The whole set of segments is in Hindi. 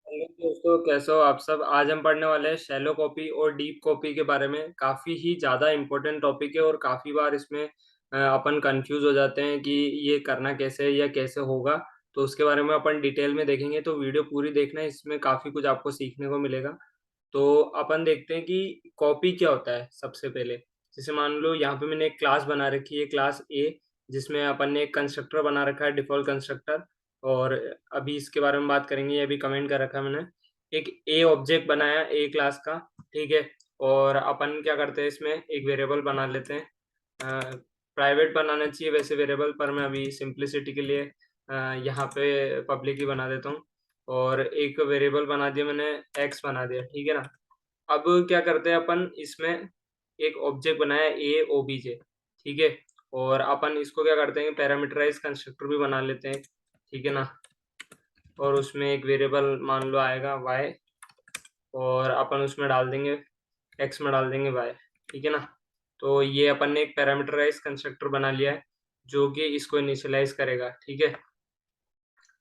हेलो दोस्तों, कैसे हो आप सब। आज हम पढ़ने वाले हैं शैलो कॉपी और डीप कॉपी के बारे में। काफ़ी ही ज़्यादा इम्पोर्टेंट टॉपिक है और काफ़ी बार इसमें अपन कंफ्यूज हो जाते हैं कि ये करना कैसे है या कैसे होगा। तो उसके बारे में अपन डिटेल में देखेंगे, तो वीडियो पूरी देखना, इसमें काफ़ी कुछ आपको सीखने को मिलेगा। तो अपन देखते हैं कि कॉपी क्या होता है। सबसे पहले जैसे मान लो यहाँ पे मैंने एक क्लास बना रखी है, क्लास ए, जिसमें अपन ने एक कंस्ट्रक्टर बना रखा है, डिफॉल्ट कंस्ट्रक्टर। और अभी इसके बारे में बात करेंगे, ये अभी कमेंट कर रखा है मैंने। एक ए ऑब्जेक्ट बनाया ए क्लास का, ठीक है। और अपन क्या करते हैं, इसमें एक वेरिएबल बना लेते हैं। प्राइवेट बनाना चाहिए वैसे वेरिएबल, पर मैं अभी सिंप्लिसिटी के लिए यहाँ पे पब्लिक ही बना देता हूँ। और एक वेरिएबल बना दिया मैंने, एक्स बना दिया, ठीक है ना। अब क्या करते हैं अपन, इसमें एक ऑब्जेक्ट बनाया ए ओबीजे, ठीक है। और अपन इसको क्या करते हैं, पैरामीटराइज कंस्ट्रक्टर भी बना लेते हैं, ठीक है ना। और उसमें एक वेरिएबल मान लो आएगा वाई, और अपन उसमें डाल देंगे एक्स में डाल देंगे वाई, ठीक है ना। तो ये अपन ने एक पैरामीटराइज कंस्ट्रक्टर बना लिया है जो कि इसको इनिशियलाइज करेगा, ठीक है।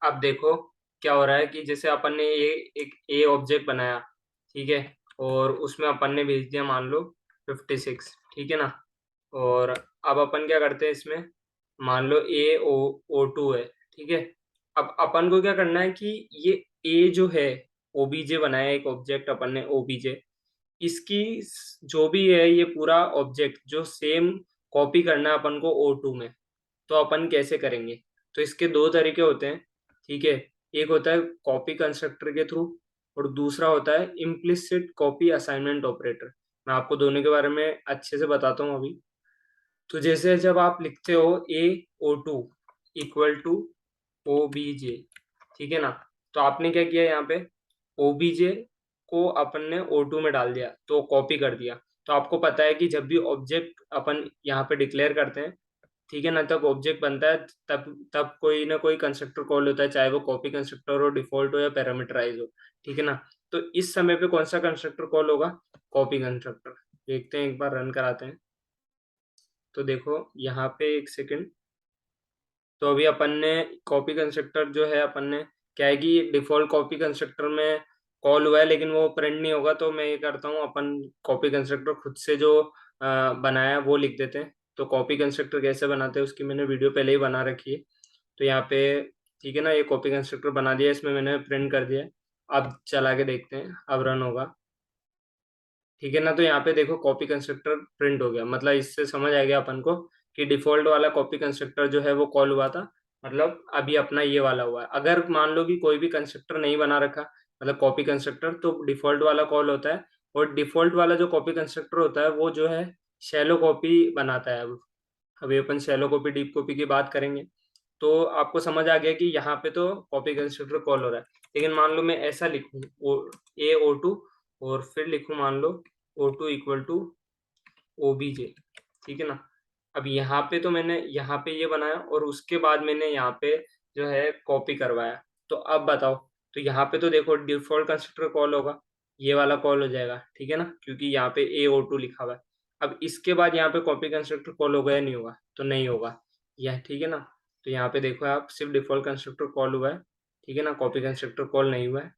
अब देखो क्या हो रहा है कि जैसे अपन ने ये एक ए ऑब्जेक्ट बनाया, ठीक है। और उसमें अपन ने भेज दिया मान लो 56, ठीक है ना। और अब अपन क्या करते हैं इसमें, मान लो ए ओ टू है, ठीक है। अब अपन को क्या करना है कि ये ए जो है, ओबीजे बनाया एक ऑब्जेक्ट अपन ने ओबीजे, इसकी जो भी है ये पूरा ऑब्जेक्ट जो सेम कॉपी करना है अपन को ओ टू में। तो अपन कैसे करेंगे, तो इसके दो तरीके होते हैं, ठीक है। एक होता है कॉपी कंस्ट्रक्टर के थ्रू, और दूसरा होता है इम्प्लिसिट कॉपी असाइनमेंट ऑपरेटर। मैं आपको दोनों के बारे में अच्छे से बताता हूँ अभी। तो जैसे जब आप लिखते हो A O two equal to O B J, ठीक है ना। तो आपने क्या किया यहाँ पे, ओ बी जे को अपन ने ओ टू में डाल दिया, तो कॉपी कर दिया। तो आपको पता है कि जब भी ऑब्जेक्ट अपन यहाँ पे डिक्लेयर करते हैं, ठीक है ना, तब ऑब्जेक्ट बनता है, तब तब कोई ना कोई कंस्ट्रक्टर कॉल होता है, चाहे वो कॉपी कंस्ट्रक्टर हो, डिफॉल्ट हो या पैरामीटराइज हो, ठीक है ना। तो इस समय पे कौन सा कंस्ट्रक्टर कॉल होगा, कॉपी कंस्ट्रक्टर। देखते हैं, एक बार रन कराते हैं। तो देखो यहाँ पे एक सेकंड। तो अभी अपन ने कॉपी कंस्ट्रक्टर जो है, अपन ने क्या है कि डिफॉल्ट कॉपी कंस्ट्रक्टर में कॉल हुआ है, लेकिन वो प्रिंट नहीं होगा। तो मैं ये करता हूँ, अपन कॉपी कंस्ट्रक्टर खुद से जो बनाया है वो लिख देते हैं। तो कॉपी कंस्ट्रक्टर कैसे बनाते हैं उसकी मैंने वीडियो पहले ही बना रखी है। तो यहाँ पे ठीक है ना, ये कॉपी कंस्ट्रक्टर बना दिया, इसमें मैंने प्रिंट कर दिया है। अब चला के देखते हैं, अब रन होगा, ठीक है ना। तो यहाँ पे देखो कॉपी कंस्ट्रक्टर प्रिंट हो गया, मतलब इससे समझ आ गया अपन को कि डिफॉल्ट वाला कॉपी कंस्ट्रक्टर जो है वो कॉल हुआ था। मतलब अभी अपना ये वाला हुआ है। अगर मान लो कि कोई भी कंस्ट्रक्टर नहीं बना रखा, मतलब कॉपी कंस्ट्रक्टर, तो डिफॉल्ट वाला कॉल होता है। और डिफॉल्ट वाला जो कॉपी कंस्ट्रक्टर होता है वो जो है शैलो कॉपी बनाता है। अब अभी अपन शैलो कॉपी डीप कॉपी की बात करेंगे। तो आपको समझ आ गया कि यहाँ पे तो कॉपी कंस्ट्रक्टर कॉल हो रहा है। लेकिन मान लो मैं ऐसा लिखूं, ओ ए ओ टू, और फिर लिखूं मान लो O two equal to O B J, ठीक है ना। अब यहाँ पे तो मैंने यहाँ पे ये बनाया, और उसके बाद मैंने यहाँ पे जो है कॉपी करवाया। तो अब बताओ, तो यहाँ पे तो देखो डिफॉल्ट कंस्ट्रक्टर कॉल होगा, ये वाला कॉल हो जाएगा, ठीक है ना, क्योंकि यहाँ पे ए ओ टू लिखा हुआ है। अब इसके बाद यहाँ पे कॉपी कंस्ट्रक्टर कॉल होगा या नहीं होगा, तो नहीं होगा यह, ठीक है ना। तो यहाँ पे देखो आप, सिर्फ डिफॉल्ट कंस्ट्रक्टर कॉल हुआ है, ठीक है ना, कॉपी कंस्ट्रक्टर कॉल नहीं हुआ है,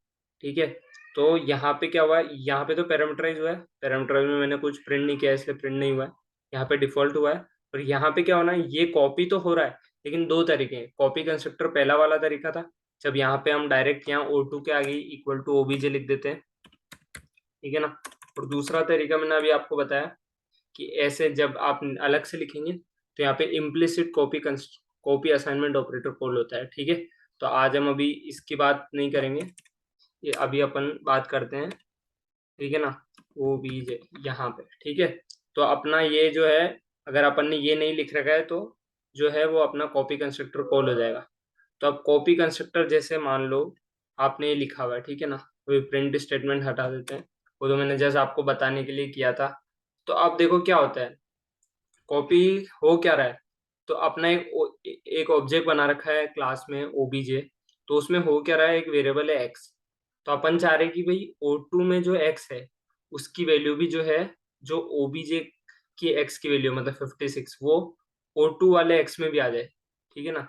ठीक है। तो यहाँ पे क्या हुआ है, यहाँ पे तो पैरामीटराइज हुआ है, पैरामीटराइज में मैंने कुछ प्रिंट नहीं किया इसलिए प्रिंट नहीं हुआ है। यहाँ पे डिफॉल्ट हुआ है। और यहाँ पे क्या होना है, ये कॉपी तो हो रहा है, लेकिन दो तरीके हैं। कॉपी कंस्ट्रक्टर पहला वाला तरीका था, जब यहाँ पे हम डायरेक्ट यहाँ ओ टू के आगे इक्वल टू ओबीजे लिख देते हैं, ठीक है ना। और दूसरा तरीका मैंने अभी आपको बताया कि ऐसे जब आप अलग से लिखेंगे, तो यहाँ पे implicit copy assignment operator call होता है, ठीक है। तो आज हम अभी इसकी बात नहीं करेंगे, ये अभी अपन बात करते हैं, ठीक है ना, ओ बी जे यहाँ पे, ठीक है। तो अपना ये जो है, अगर अपन ने ये नहीं लिख रखा है, तो जो है वो अपना कॉपी कंस्ट्रक्टर कॉल हो जाएगा। तो अब कॉपी कंस्ट्रक्टर जैसे मान लो आपने ये लिखा हुआ है, ठीक है ना, तो प्रिंट स्टेटमेंट हटा देते हैं, वो तो मैंने जस्ट आपको बताने के लिए किया था। तो अब देखो क्या होता है, कॉपी हो क्या रहा है। तो अपना एक ऑब्जेक्ट बना रखा है क्लास में ओबीजे, तो उसमें हो क्या रहा है, एक वेरिएबल है एक्स। तो अपन चाह रहे हैं कि भाई ओ टू में जो एक्स है उसकी वैल्यू भी जो है, जो ओबीजे की एक्स की वैल्यू मतलब 56, वो ओ टू वाले एक्स में भी आ जाए, ठीक है ना।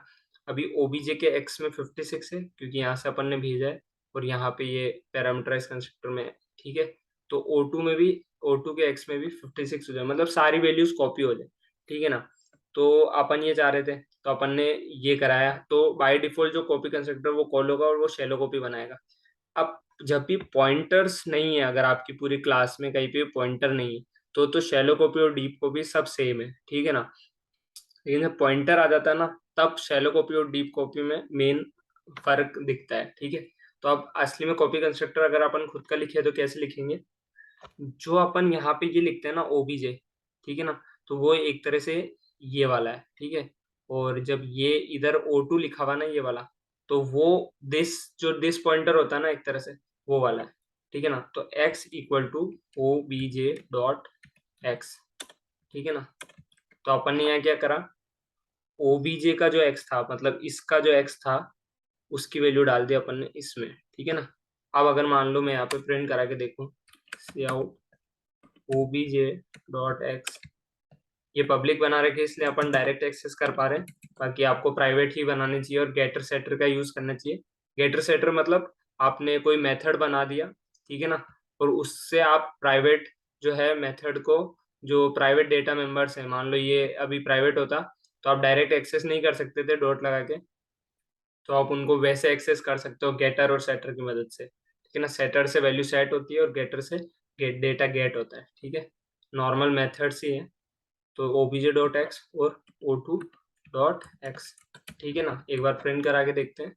अभी ओबीजे के एक्स में 56 है क्योंकि यहाँ से अपन ने भेजा है, और यहाँ पे ये पैरामीटराइज कंस्ट्रक्टर में है, ठीक है। तो O2 में भी, O2 के x में भी 56 हो जाए, मतलब सारी वैल्यूज कॉपी हो जाए, ठीक है ना। तो अपन ये चाह रहे थे, तो अपन ने ये कराया, तो बाय डिफॉल्ट जो कॉपी कंस्ट्रक्टर वो कॉल होगा और वो शैलो कॉपी बनाएगा। अब जब भी पॉइंटर्स नहीं है, अगर आपकी पूरी क्लास में कहीं पे पॉइंटर नहीं है, तो शैलो कॉपी और डीप कॉपी सब सेम है, ठीक है ना। लेकिन जब पॉइंटर आ जाता है ना, तब शैलो कॉपी और डीप कॉपी में मेन फर्क दिखता है, ठीक है। तो अब असली में कॉपी कंस्ट्रक्टर अगर अपन खुद का लिखे तो कैसे लिखेंगे, जो अपन यहाँ पे ये लिखते हैं ना ओबीजे, ठीक है ना, तो वो एक तरह से ये वाला है, ठीक है। और जब ये इधर O2 लिखा हुआ ना ये वाला, तो वो दिस जो दिस पॉइंटर होता है ना एक तरह से, वो वाला है, ठीक है ना। तो x equal to OBJ dot x, ठीक है ना। तो अपन ने यहाँ क्या करा, OBJ का जो x था, मतलब इसका जो x था, उसकी वैल्यू डाल दी अपन ने इसमें, ठीक है ना। अब अगर मान लो मैं यहाँ पे प्रिंट करा के देखूं, OBJ डॉट एक्स, ये पब्लिक बना रखे इसलिए अपन डायरेक्ट एक्सेस कर पा रहे हैं, बाकी आपको प्राइवेट ही बनाने चाहिए और गेटर सेटर का यूज करना चाहिए। गेटर सेटर मतलब आपने कोई मेथड बना दिया, ठीक है ना, और उससे आप प्राइवेट जो है मेथड को, जो प्राइवेट डेटा मेंबर्स हैं, मान लो ये अभी प्राइवेट होता तो आप डायरेक्ट एक्सेस नहीं कर सकते थे डॉट लगा के, तो आप उनको वैसे एक्सेस कर सकते हो गेटर और सेटर की मदद से, ठीक है ना। सेटर से वैल्यू सेट होती है और गेटर से गेट डेटा गेट होता है, ठीक है। नॉर्मल मेथड्स ही है। तो ओबीजे डॉट एक्स और O2 डॉट एक्स, ठीक है ना। एक बार प्रिंट करा के देखते हैं,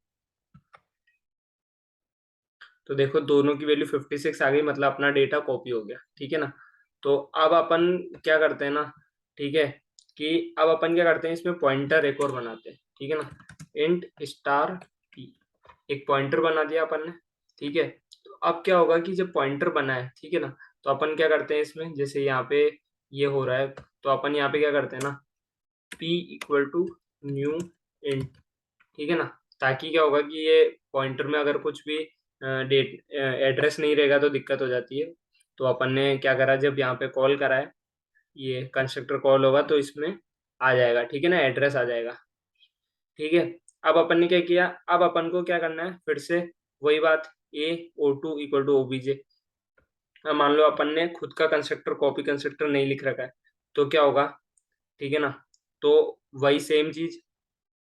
तो देखो दोनों की वैल्यू 56 आ गई, मतलब अपना डेटा कॉपी हो गया, ठीक है ना। तो अब अपन क्या करते हैं ना, ठीक है, कि अब अपन क्या करते हैं, इसमें पॉइंटर एक और बनाते हैं, ठीक है ना। इंट स्टार p, एक पॉइंटर बना दिया अपन ने, ठीक है। तो अब क्या होगा कि जब पॉइंटर बना है, ठीक है ना, तो अपन क्या करते हैं इसमें, जैसे यहाँ पे ये हो रहा है, तो अपन यहाँ पे क्या करते हैं ना, p equal to new int, ठीक है ना। ताकि क्या होगा कि ये पॉइंटर में अगर कुछ भी डेट एड्रेस नहीं रहेगा तो दिक्कत हो जाती है। तो अपन ने क्या करा, जब यहाँ पे कॉल करा है, ये कंस्ट्रक्टर कॉल होगा तो इसमें आ जाएगा, ठीक है ना, एड्रेस आ जाएगा, ठीक है। अब अपन ने क्या किया, अब अपन को क्या करना है, फिर से वही बात, O2 इक्वल टू OBJ। अब मान लो अपन ने खुद का कंस्ट्रक्टर कॉपी कंस्ट्रक्टर नहीं लिख रखा है, तो क्या होगा, ठीक है ना। तो वही सेम चीज,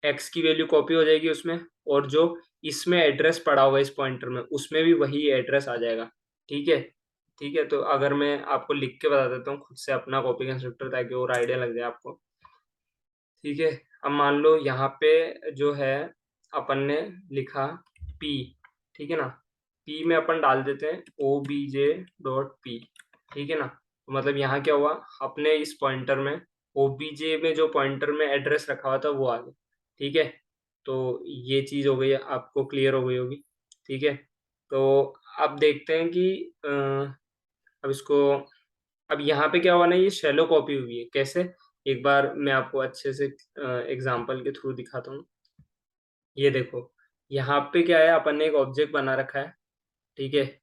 एक्स की वैल्यू कॉपी हो जाएगी उसमें, और जो इसमें एड्रेस पड़ा होगा इस पॉइंटर में, उसमें भी वही एड्रेस आ जाएगा, ठीक है। ठीक है, तो अगर मैं आपको लिख के बता देता हूँ खुद से अपना कॉपी कंस्ट्रक्टर, ताकि और आइडिया लग जाए आपको, ठीक है। अब मान लो यहाँ पे जो है अपन ने लिखा p, ठीक है ना। p में अपन डाल देते हैं OBJ डॉट p, ठीक है ना। तो मतलब यहाँ क्या हुआ, अपने इस पॉइंटर में OBJ में जो पॉइंटर में एड्रेस रखा हुआ था वो आ गया, ठीक है। तो ये चीज हो गई, आपको क्लियर हो गई होगी, ठीक है। तो अब देखते हैं कि अब इसको, अब यहाँ पे क्या हुआ ना, ये शैलो कॉपी हुई है, कैसे, एक बार मैं आपको अच्छे से एग्जांपल के थ्रू दिखाता हूँ। ये देखो, यहाँ पे क्या है, अपन ने एक ऑब्जेक्ट बना रखा है, ठीक है।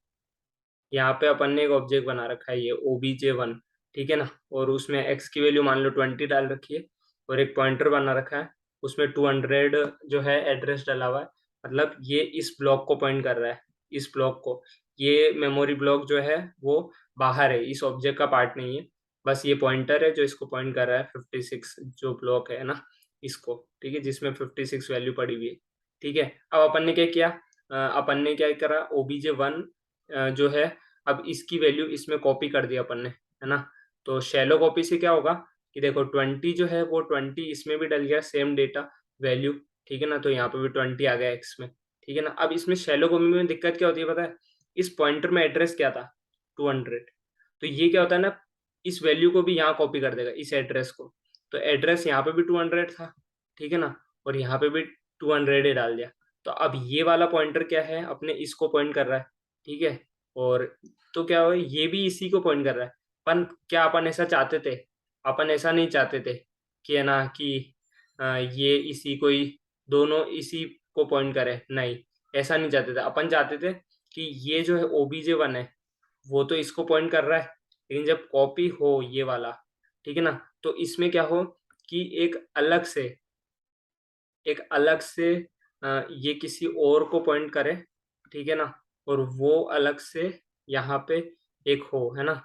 यहाँ पे अपन ने एक ऑब्जेक्ट बना रखा है, ये OBJ1, ठीक है ना। और उसमें एक्स की वैल्यू मान लो 20 डाल रखी है, और एक पॉइंटर बना रखा है, उसमें 200 जो है एड्रेस डाला हुआ है, मतलब ये इस ब्लॉक को पॉइंट कर रहा है, इस ब्लॉक को। ये मेमोरी ब्लॉक जो है वो बाहर है, इस ऑब्जेक्ट का पार्ट नहीं है, बस ये पॉइंटर है जो इसको पॉइंट कर रहा है 56 जो ब्लॉक है ना, इसको, ठीक है, जिसमें 56 वैल्यू पड़ी हुई है, ठीक है। अब अपन ने क्या किया, अपन ने क्या करा, OBJ1 जो है, अब इसकी वैल्यू इसमें कॉपी कर दिया अपन ने, है ना। तो शैलो कॉपी से क्या होगा कि देखो 20 जो है वो 20 इसमें भी डल गया, सेम डेटा वैल्यू, ठीक है ना। तो यहाँ पे भी 20 आ गया एक्स में, ठीक है ना। अब इसमें शैलो कॉपी में दिक्कत क्या होती है पता है, इस पॉइंटर में एड्रेस क्या था, 200, तो ये क्या होता है ना, इस वैल्यू को भी यहाँ कॉपी कर देगा, इस एड्रेस को। तो एड्रेस यहाँ पे भी 200 था, ठीक है ना, और यहाँ पे भी 200 ही डाल दिया। तो अब ये वाला पॉइंटर क्या है, अपने इसको पॉइंट कर रहा है, ठीक है। और तो क्या हो, ये भी इसी को पॉइंट कर रहा है। पर क्या अपन ऐसा चाहते थे, अपन ऐसा नहीं चाहते थे कि है ना कि ये इसी को ही, दोनों इसी को पॉइंट करे, नहीं, ऐसा नहीं चाहते थे। अपन चाहते थे कि ये जो है OBJ1 है, वो तो इसको पॉइंट कर रहा है, लेकिन जब कॉपी हो ये वाला, ठीक है ना, तो इसमें क्या हो कि एक अलग से ये किसी और को पॉइंट करे, ठीक है ना, और वो अलग से यहाँ पे एक हो, है ना,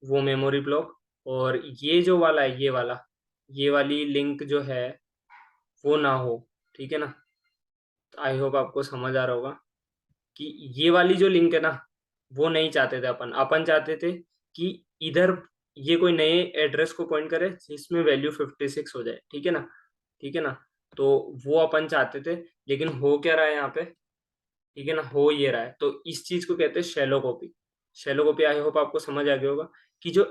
वो मेमोरी ब्लॉक। और ये जो वाला है, ये वाली लिंक जो है वो ना हो, ठीक है ना। आई होप आपको समझ आ रहा होगा कि ये वाली जो लिंक है ना, वो नहीं चाहते थे अपन। अपन चाहते थे कि इधर ये कोई नए एड्रेस को पॉइंट करे जिसमें वैल्यू 56 हो जाए, ठीक है ना, ठीक है ना। तो वो अपन चाहते थे, लेकिन हो क्या रहा है यहाँ पे, ठीक है ना, हो ये रहा है। तो इस चीज को कहते हैं shallow copy. Shallow copy I hope आपको समझ आ गया होगा कि जो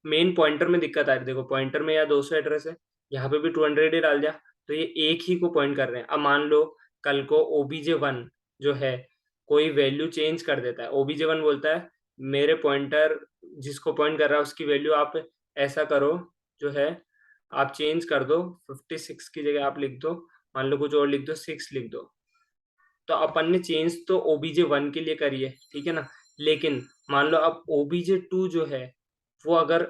मेन पॉइंटर में दिक्कत आ रही है, देखो पॉइंटर में या 200 एड्रेस है, यहाँ पे भी 200 ही डाल दिया, तो ये एक ही को पॉइंट कर रहे हैं। अब मान लो कल को OBJ1 जो है कोई वैल्यू चेंज कर देता है, OBJ1 बोलता है मेरे पॉइंटर जिसको पॉइंट कर रहा है उसकी वैल्यू आप ऐसा करो, जो है आप चेंज कर दो, 56 की जगह आप लिख दो, मान लो कुछ और लिख दो, 6 लिख दो। तो अपन ने चेंज तो OBJ1 के लिए करी है, ठीक है ना, लेकिन मान लो अब OBJ2 जो है वो अगर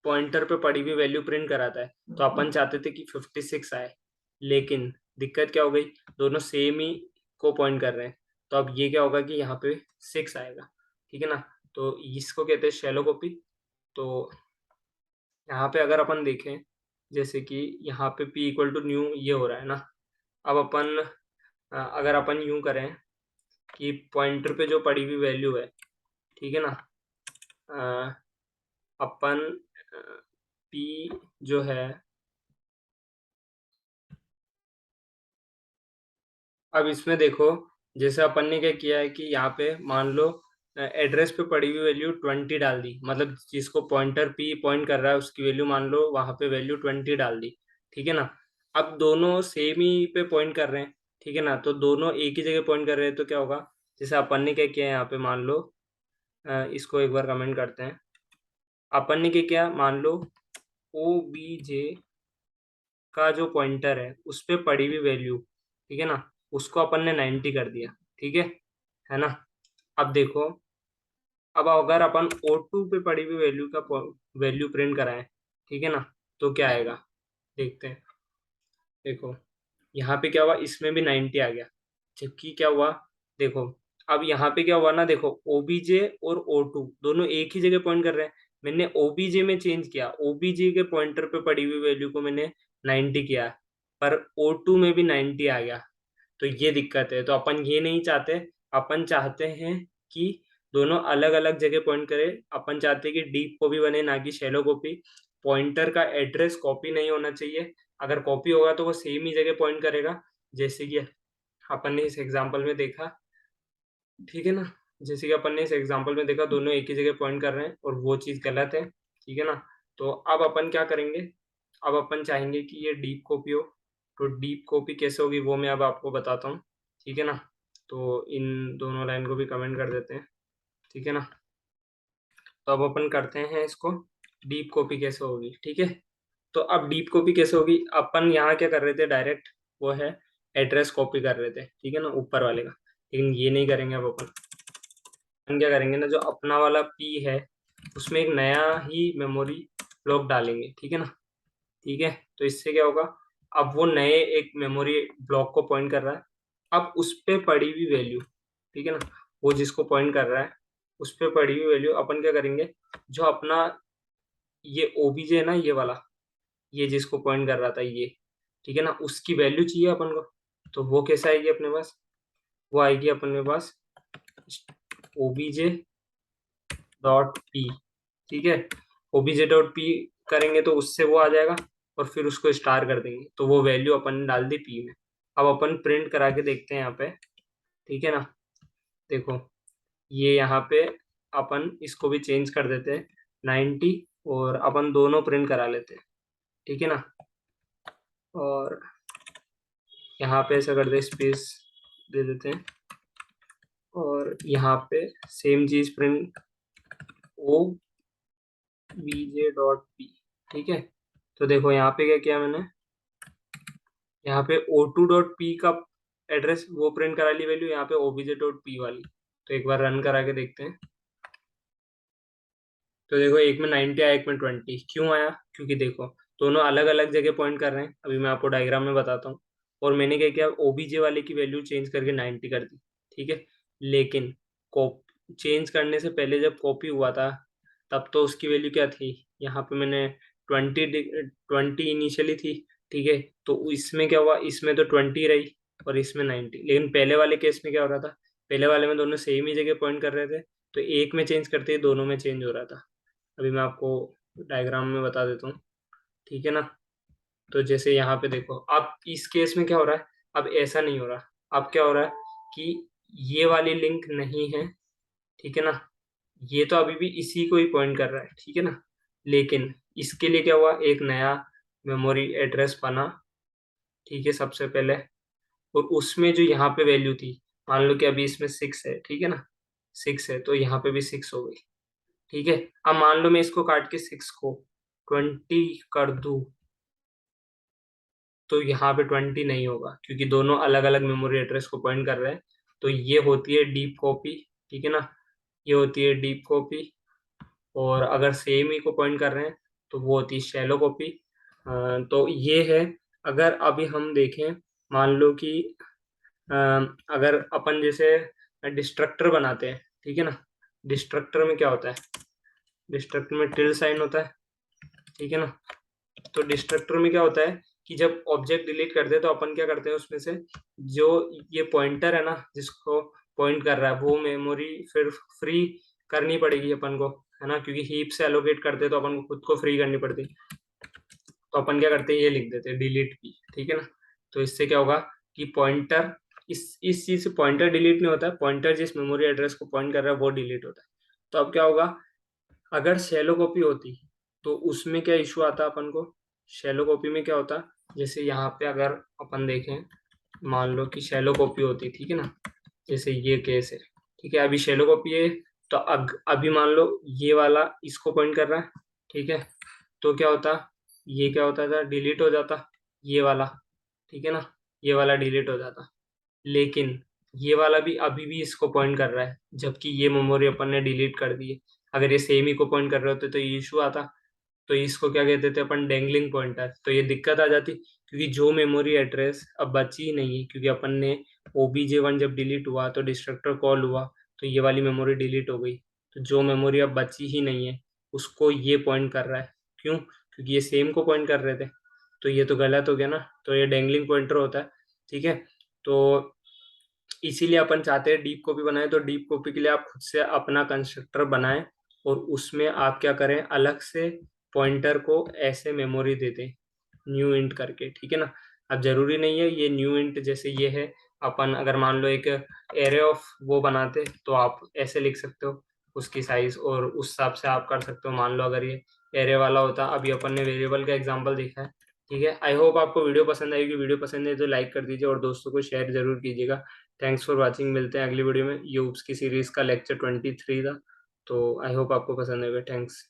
पॉइंटर पे पड़ी हुई वैल्यू प्रिंट कराता है, तो अपन चाहते थे कि 56 आए, लेकिन दिक्कत क्या हो गई, दोनों सेम ही को पॉइंट कर रहे हैं। तो अब ये क्या होगा कि यहाँ पे 6 आएगा, ठीक है ना। तो इसको कहते हैं शैलो कॉपी। तो यहाँ पे अगर अपन देखें, जैसे कि यहाँ पे p इक्वल टू न्यू ये हो रहा है ना, अब अपन अगर अपन यूं करें कि पॉइंटर पे जो पड़ी हुई वैल्यू है, ठीक है ना, अ, अपन p जो है, अब इसमें देखो जैसे अपन ने क्या किया है कि यहाँ पे मान लो एड्रेस पे पड़ी हुई वैल्यू 20 डाल दी, मतलब जिसको पॉइंटर p पॉइंट कर रहा है उसकी वैल्यू मान लो वहां पे वैल्यू 20 डाल दी, ठीक है ना। अब दोनों सेम ही पे पॉइंट कर रहे हैं, ठीक है ना, तो दोनों एक ही जगह पॉइंट कर रहे हैं, तो क्या होगा, जैसे अपन ने क्या किया है यहाँ पे, मान लो इसको एक बार कमेंट करते हैं। अपन ने क्या किया, मान लो OBJ का जो पॉइंटर है उस पे पड़ी हुई वैल्यू, ठीक है ना, उसको अपन ने 90 कर दिया, ठीक है ना। अब देखो, अब अगर अपन O2 पे पड़ी हुई वैल्यू का वैल्यू प्रिंट कराएं, ठीक है ना, तो क्या आएगा, देखते हैं। देखो यहाँ पे क्या हुआ, इसमें भी 90 आ गया, जबकि क्या हुआ, देखो अब यहाँ पे क्या हुआ ना, देखो OBJ और O2 दोनों एक ही जगह पॉइंट कर रहे हैं। मैंने OBJ में चेंज किया, OBJ के पॉइंटर पे पड़ी हुई वैल्यू को मैंने 90 किया, पर O2 में भी 90 आ गया। तो ये दिक्कत है, तो अपन ये नहीं चाहते। अपन चाहते हैं कि दोनों अलग अलग जगह पॉइंट करे। अपन चाहते हैं कि डीप कॉपी बने, ना कि शैलो कॉपी। पॉइंटर का एड्रेस कॉपी नहीं होना चाहिए, अगर कॉपी होगा तो वो सेम ही जगह पॉइंट करेगा, जैसे कि अपन ने इस एग्जांपल में देखा, ठीक है ना। जैसे कि अपन ने इस एग्जांपल में देखा दोनों एक ही जगह पॉइंट कर रहे हैं और वो चीज़ गलत है, ठीक है ना। तो अब अपन क्या करेंगे, अब अपन चाहेंगे कि ये डीप कॉपी हो। तो डीप कॉपी कैसे होगी वो मैं अब आपको बताता हूँ, ठीक है ना। तो इन दोनों लाइन को भी कमेंट कर देते हैं, ठीक है ना। तो अब अपन करते हैं इसको, डीप कॉपी कैसे होगी, ठीक है। तो अब डीप कॉपी कैसे होगी, अपन यहाँ क्या कर रहे थे डायरेक्ट, वो है एड्रेस कॉपी कर रहे थे, ठीक है ना, ऊपर वाले का। लेकिन ये नहीं करेंगे अब अपन क्या करेंगे ना, जो अपना वाला पी है उसमें एक नया ही मेमोरी ब्लॉक डालेंगे, ठीक है ना, ठीक है। तो इससे क्या होगा, अब वो नए एक मेमोरी ब्लॉक को पॉइंट कर रहा है। अब उस पे पड़ी हुई वैल्यू, ठीक है ना, वो जिसको पॉइंट कर रहा है उस पे पड़ी हुई वैल्यू अपन क्या करेंगे, जो अपना ये OBJ है ना, ये वाला, ये जिसको पॉइंट कर रहा था ये, ठीक है ना, उसकी वैल्यू चाहिए अपन को। तो वो कैसे आएगी अपने पास, वो आएगी अपने पास OBJ.p, ठीक है। OBJ.p करेंगे तो उससे वो आ जाएगा, और फिर उसको स्टार कर देंगे तो वो वैल्यू अपन ने डाल दी p में। अब अपन प्रिंट करा के देखते हैं यहाँ पे, ठीक है ना। देखो ये यहाँ पे अपन इसको भी चेंज कर देते हैं 90, और अपन दोनों प्रिंट करा लेते हैं, ठीक है ना। और यहाँ पे ऐसा कर दे, स्पेस दे देते हैं, और यहाँ पे सेम चीज प्रिंट OBJ.p, ठीक है। तो देखो यहाँ पे क्या किया मैंने, यहाँ पे O2.p का एड्रेस वो प्रिंट करा ली वैल्यू, यहाँ पे OBJ.p वाली। तो एक बार रन करा के देखते हैं। तो देखो एक में 90 आया, एक में 20, क्यों आया, क्योंकि देखो दोनों अलग अलग जगह पॉइंट कर रहे हैं। अभी मैं आपको डायग्राम में बताता हूँ। और मैंने क्या किया, OBJ वाले की वैल्यू चेंज करके 90 कर दी, ठीक है। लेकिन कॉप चेंज करने से पहले जब कॉपी हुआ था तब तो उसकी वैल्यू क्या थी, यहाँ पे मैंने 20 इनिशियली थी, ठीक है। तो इसमें क्या हुआ, इसमें तो 20 रही और इसमें 90, लेकिन पहले वाले केस में क्या हो रहा था, पहले वाले में दोनों सेम ही जगह पॉइंट कर रहे थे, तो एक में चेंज करते ही दोनों में चेंज हो रहा था। अभी मैं आपको डायग्राम में बता देता हूँ, ठीक है ना। तो जैसे यहाँ पे देखो, अब इस केस में क्या हो रहा है, अब ऐसा नहीं हो रहा। अब क्या हो रहा है कि ये वाली लिंक नहीं है, ठीक है ना, ये तो अभी भी इसी को ही पॉइंट कर रहा है, ठीक है ना। लेकिन इसके लिए क्या हुआ, एक नया मेमोरी एड्रेस बना, ठीक है, सबसे पहले। और उसमें जो यहाँ पे वैल्यू थी, मान लो कि अभी इसमें 6 है, ठीक है ना, 6 है, तो यहाँ पे भी 6 हो गई, ठीक है। अब मान लो मैं इसको काट के 6 को 20 कर दूं, तो यहाँ पे 20 नहीं होगा, क्योंकि दोनों अलग अलग मेमोरी एड्रेस को पॉइंट कर रहे हैं। तो ये होती है डीप कॉपी, ठीक है ना, ये होती है डीप कॉपी। और अगर सेम ही को पॉइंट कर रहे हैं तो वो होती है शैलो कॉपी। तो ये है। अगर अभी हम देखें, मान लो कि अ, अगर अपन जैसे डिस्ट्रक्टर बनाते हैं, ठीक है ना, डिस्ट्रक्टर में क्या होता है, डिस्ट्रक्टर में टिल साइन होता है, ठीक है ना। तो डिस्ट्रक्टर में क्या होता है कि जब ऑब्जेक्ट डिलीट करते हैं तो अपन क्या करते हैं, उसमें से जो ये पॉइंटर है ना जिसको पॉइंट कर रहा है, वो मेमोरी फिर फ्री करनी पड़ेगी अपन को, है ना, क्योंकि हीप से एलोकेट करते हैं तो अपन को खुद को फ्री करनी पड़ती है। तो अपन क्या करते हैं, ये लिख देते हैं डिलीट की, ठीक है ना। तो इससे क्या होगा कि पॉइंटर, इस चीज से पॉइंटर डिलीट नहीं होता है, पॉइंटर जिस मेमोरी एड्रेस को पॉइंट कर रहा है वो डिलीट होता है। तो अब क्या होगा, अगर शैलो कॉपी होती तो उसमें क्या इशू आता अपन को, शैलो कॉपी में क्या होता, जैसे यहाँ पे अगर अपन देखें, मान लो कि शैलो कॉपी होती, ठीक है ना, जैसे ये केस है, ठीक है, अभी शैलो कॉपी है। तो अभी मान लो ये वाला इसको पॉइंट कर रहा है, ठीक है। तो क्या होता, ये क्या होता था, डिलीट हो जाता ये वाला, ठीक है ना, ये वाला डिलीट हो जाता। लेकिन ये वाला भी अभी भी इसको पॉइंट कर रहा है, जबकि ये मेमोरी अपन ने डिलीट कर दी है। अगर ये सेम ही को पॉइंट कर रहे होते तो ये इशू आता। तो इसको क्या कहते थे अपन, डेंगलिंग पॉइंटर। तो ये दिक्कत आ जाती, क्योंकि जो मेमोरी एड्रेस अब बची ही नहीं है, क्योंकि अपन ने OBJ1 जब डिलीट हुआ तो डिस्ट्रक्टर कॉल हुआ, तो ये वाली मेमोरी डिलीट हो गई। तो जो मेमोरी अब बची ही नहीं है उसको ये पॉइंट कर रहा है। क्यों, क्योंकि ये सेम को पॉइंट कर रहे थे, तो ये तो गलत हो गया ना। तो ये डेंगलिंग पॉइंटर होता है, ठीक है। तो इसीलिए अपन चाहते हैं डीप कॉपी बनाए। तो डीप कॉपी के लिए आप खुद से अपना कंस्ट्रक्टर बनाएं और उसमें आप क्या करें, अलग से पॉइंटर को ऐसे मेमोरी दे दें, न्यू इंट करके, ठीक है ना। अब जरूरी नहीं है ये न्यू इंट जैसे ये है, अपन अगर मान लो एक एरे ऑफ वो बनाते तो आप ऐसे लिख सकते हो उसकी साइज, और उस हिसाब से आप कर सकते हो। मान लो अगर ये एरे वाला होता, अभी अपन ने वेरिएबल का एग्जांपल देखा है, ठीक है। आई होप आपको वीडियो पसंद आएगी। वीडियो पसंद है तो लाइक कर दीजिए और दोस्तों को शेयर जरूर कीजिएगा। थैंक्स फॉर वाचिंग, मिलते हैं अगली वीडियो में। ये UPS की सीरीज का लेक्चर 23 था। तो आई होप आपको पसंद आएगा। थैंक्स।